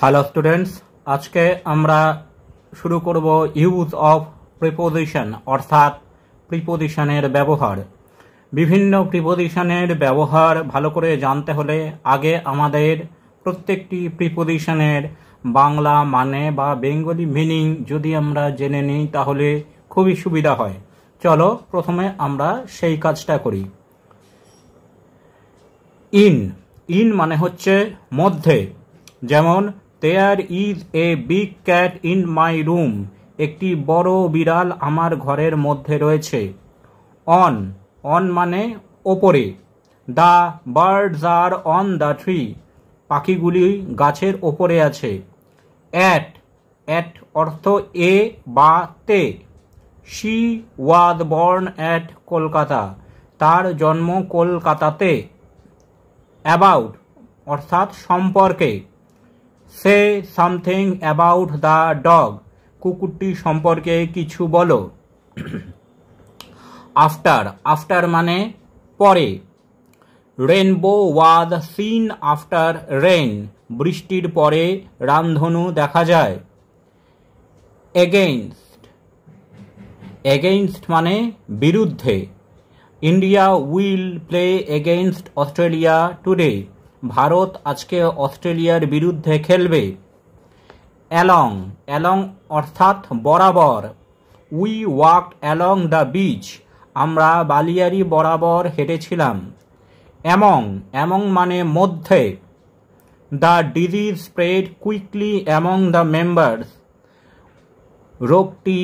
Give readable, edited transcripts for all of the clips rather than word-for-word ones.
Hello students, আজকে আমরা শুরু করব ইউজ অফ প্রিপোজিশন অর্থাৎ প্রিপোজিশনের ব্যবহার। বিভিন্ন প্রিপোজিশনের ব্যবহার ভালো করে জানতে হলে আগে আমাদের প্রত্যেকটি প্রিপোজিশনের বাংলা মানে বা বেঙ্গলি মিনিং যদি আমরা জেনে নিই তাহলে খুবই সুবিধা হয়। চলো প্রথমে আমরা সেই কাজটা করি। ইন মানে হচ্ছে মধ্যে, যেমন there is a big cat in my room, একটি বড় বিড়াল আমার ঘরের মধ্যে রয়েছে। অন মানে ওপরে। The birds are on the tree, পাখিগুলি গাছের ওপরে আছে। অ্যাট অর্থ এ বা তে। She was born at Kolkata, তার জন্ম কলকাতাতে। অ্যাবাউট অর্থাৎ সম্পর্কে। Say something about the dog, কুকুরটি সম্পর্কে কিছু বলো। আফটার মানে পরে। Rainbow was seen after rain, বৃষ্টির পরে রামধনু দেখা যায়। এগেইনস্ট মানে বিরুদ্ধে। India will play against Australia today, ভারত আজকে অস্ট্রেলিয়ার বিরুদ্ধে খেলবে। অ্যালং অর্থাৎ বরাবর। We walked along the beach, আমরা বালিয়াড়ি বরাবর হেঁটেছিলাম। অ্যামং মানে মধ্যে। The disease spread quickly among the members, রোগটি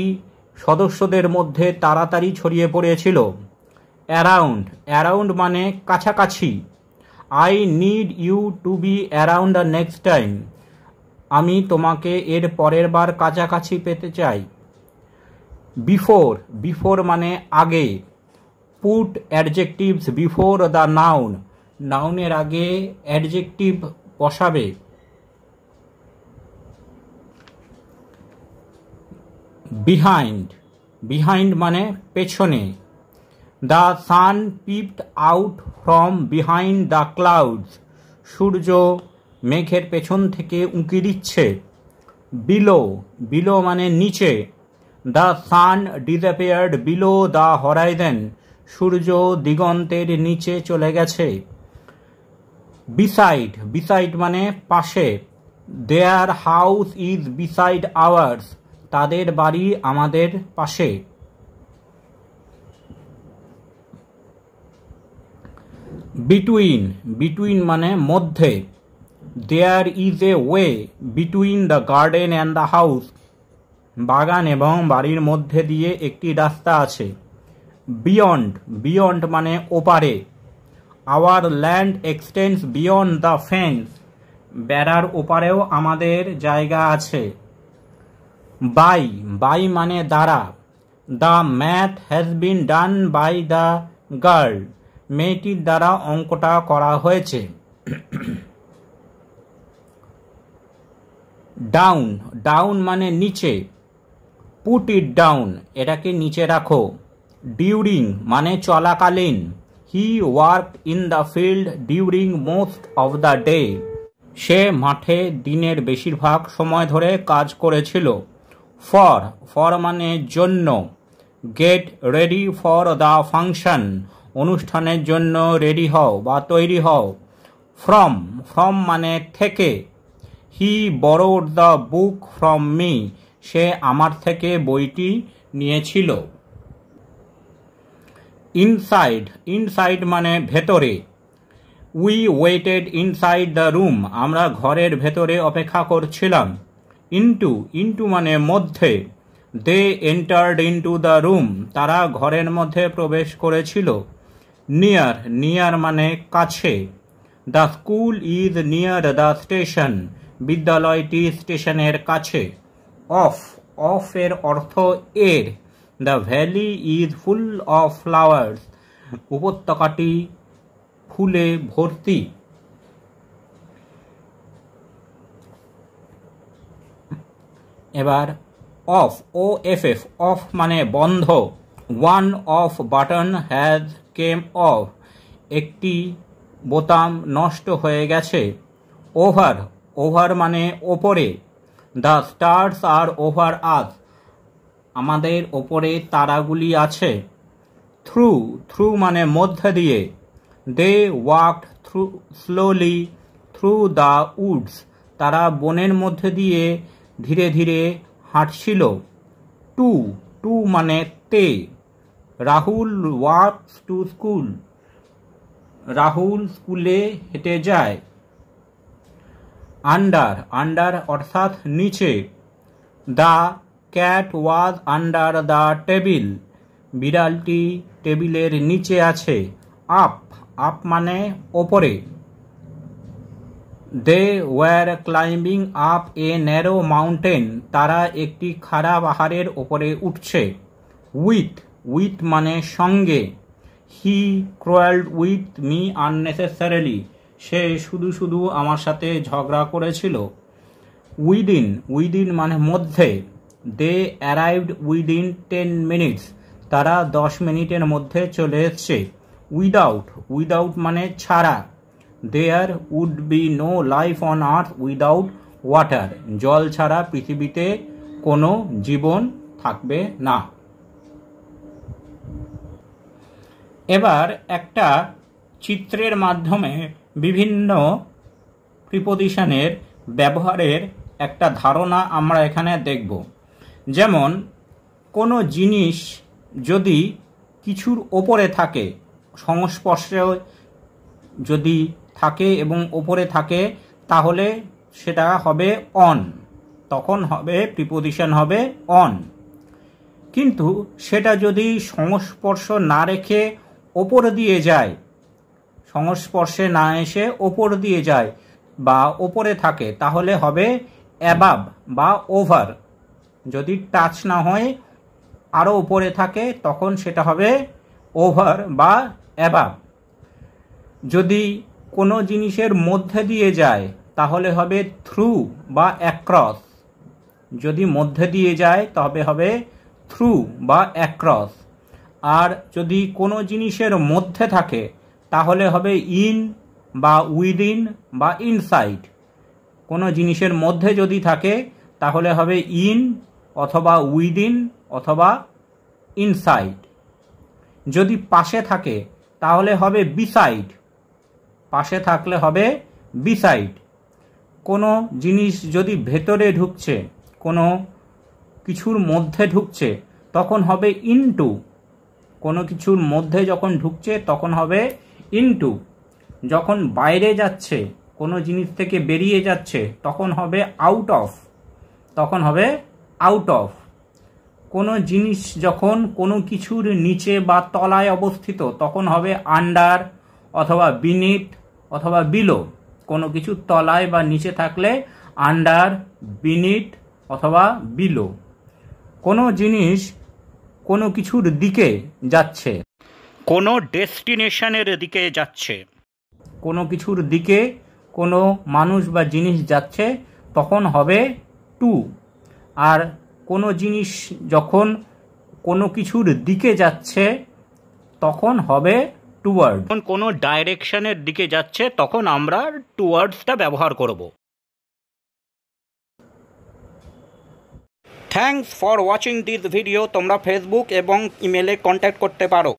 সদস্যদের মধ্যে তাড়াতাড়ি ছড়িয়ে পড়েছিল। অ্যারাউন্ড মানে কাছাকাছি। I need you to be around the next time, আমি তোমাকে এর পরের বার কাছাকাছি পেতে চাই। বিফোর মানে আগে। Put adjectives before the noun, নাউনের আগে অ্যাডজেক্টিভ বসাবে। বিহাইন্ড মানে পেছনে। The sun peeped out from behind the clouds, সূর্য মেঘের পেছন থেকে উঁকি দিচ্ছে। বিলো মানে নিচে। The sun disappeared below the horizon, সূর্য দিগন্তের নিচে চলে গেছে। বিসাইড মানে পাশে। Their house is beside ours, তাদের বাড়ি আমাদের পাশে। বিটুইন মানে মধ্যে। There is a way between the garden and the house, বাগান এবং বাড়ির মধ্যে দিয়ে একটি রাস্তা আছে। বিয়ন্ড মানে ওপারে। Our land extends beyond the fence, বেড়ার ওপারেও আমাদের জায়গা আছে। বাই মানে দ্বারা। The math has been done by the girl, মেয়েটির দ্বারা অঙ্কটা করা হয়েছে। ডাউন মানে নিচে। পুট ইট ডাউন, এটাকে নিচে রাখো। ডিউরিং মানে চলাকালীন। He worked in the field during most of the day, সে মাঠে দিনের বেশিরভাগ সময় ধরে কাজ করেছিল। ফর মানে জন্য। Get ready for the function, অনুষ্ঠানের জন্য রেডি হও বা তৈরি হও। ফ্রম মানে থেকে। He borrowed the book from me, সে আমার থেকে বইটি নিয়েছিল। ইনসাইড মানে ভেতরে। We waited inside the room, আমরা ঘরের ভেতরে অপেক্ষা করছিলাম। ইন্টু মানে মধ্যে। They entered into the room, তারা ঘরের মধ্যে প্রবেশ করেছিল। নিয়ার মানে কাছে। The school is near the station, বিদ্যালয়টি স্টেশনের কাছে। অফ এর অর্থ এর। The valley is full of flowers, উপত্যকাটি ফুলে ভর্তি। এবার অফ মানে বন্ধ। One of button has come off, একটি বোতাম নষ্ট হয়ে গেছে। ওভার মানে ওপরে। The stars are over us, আমাদের ওপরে তারাগুলি আছে। থ্রু, থ্রু মানে মধ্যে দিয়ে। They walked through slowly through the woods, তারা বনের মধ্যে দিয়ে ধীরে ধীরে হাঁটছিল। টু, টু মানে তে। Rahul walks to school, Rahul স্কুলে হেঁটে যায়। আন্ডার, আন্ডার অর্থাৎ নিচে। The cat was under the table, বিড়ালটি টেবিলের নিচে আছে। আপ, আপ মানে ওপরে। They were climbing up a narrow mountain, তারা একটি খাড়া পাহাড়ের ওপরে উঠছে। উইথ, উইথ মানে সঙ্গে। হি ক্রোয়েলড উইথ মি আননেসেসারিলি, সে শুধু শুধু আমার সাথে ঝগড়া করেছিল। উইদিন, উইদিন মানে মধ্যে। দে অ্যারাইভড উইদিন 10 মিনিটস, তারা 10 মিনিটের মধ্যে চলে এসছে। উইদাউট, উইদাউট মানে ছাড়া। There would be no life on earth without water, জল ছাড়া পৃথিবীতে কোনো জীবন থাকবে না। এবার একটা চিত্রের মাধ্যমে বিভিন্ন প্রিপোজিশনের ব্যবহারের একটা ধারণা আমরা এখানে দেখব। যেমন কোনো জিনিস যদি কিছুর ওপরে থাকে, সংস্পর্শে যদি থাকে এবং ওপরে থাকে, তাহলে সেটা হবে অন, তখন হবে প্রিপোজিশন হবে অন। কিন্তু সেটা যদি সংস্পর্শ না রেখে ওপর দিয়ে যায়, সংস্পর্শে না এসে ওপর দিয়ে যায় বা ওপরে থাকে, তাহলে হবে অ্যাবাভ বা ওভার। যদি টাচ না হয় আরও ওপরে থাকে, তখন সেটা হবে ওভার বা অ্যাবাভ। যদি কোনো জিনিসের মধ্যে দিয়ে যায়, তাহলে হবে থ্রু বা অ্যাক্রস। যদি মধ্যে দিয়ে যায় তবে হবে থ্রু বা অ্যাক্রস। আর যদি কোনো জিনিসের মধ্যে থাকে, তাহলে হবে ইন বা উইদিন বা ইনসাইড। কোনো জিনিসের মধ্যে যদি থাকে, তাহলে হবে ইন অথবা উইদিন অথবা ইনসাইড। যদি পাশে থাকে, তাহলে হবে বিসাইড, পাশে থাকলে হবে বিসাইড। কোনো জিনিস যদি ভেতরে ঢুকছে, কোনো কিছুর মধ্যে ঢুকছে, তখন হবে ইনটু। কোনো কিছুর মধ্যে যখন ঢুকছে তখন হবে ইনটু। যখন বাইরে যাচ্ছে, কোনো জিনিস থেকে বেরিয়ে যাচ্ছে, তখন হবে আউট অফ, তখন হবে আউট অফ। কোনো জিনিস যখন কোনো কিছুর নিচে বা তলায় অবস্থিত, তখন হবে আন্ডার অথবা বিনিথ অথবা বিলো। কোনো কিছুর তলায় বা নিচে থাকলে আন্ডার, বিনিথ অথবা বিলো। কোনো জিনিস কোনো কিছুর দিকে যাচ্ছে, কোনো ডেস্টিনেশনের দিকে যাচ্ছে, কোনো কিছুর দিকে কোনো মানুষ বা জিনিস যাচ্ছে, তখন হবে টু। আর কোনো জিনিস যখন কোনো কিছুর দিকে যাচ্ছে, তখন হবে টুয়ার্ড। যখন কোনো ডাইরেকশনের দিকে যাচ্ছে, তখন আমরা টুয়ার্ডসটা ব্যবহার করব। Thanks for watching this video. তোমরা ফেসবুক এবং ইমেলে কন্ট্যাক্ট করতে পারো।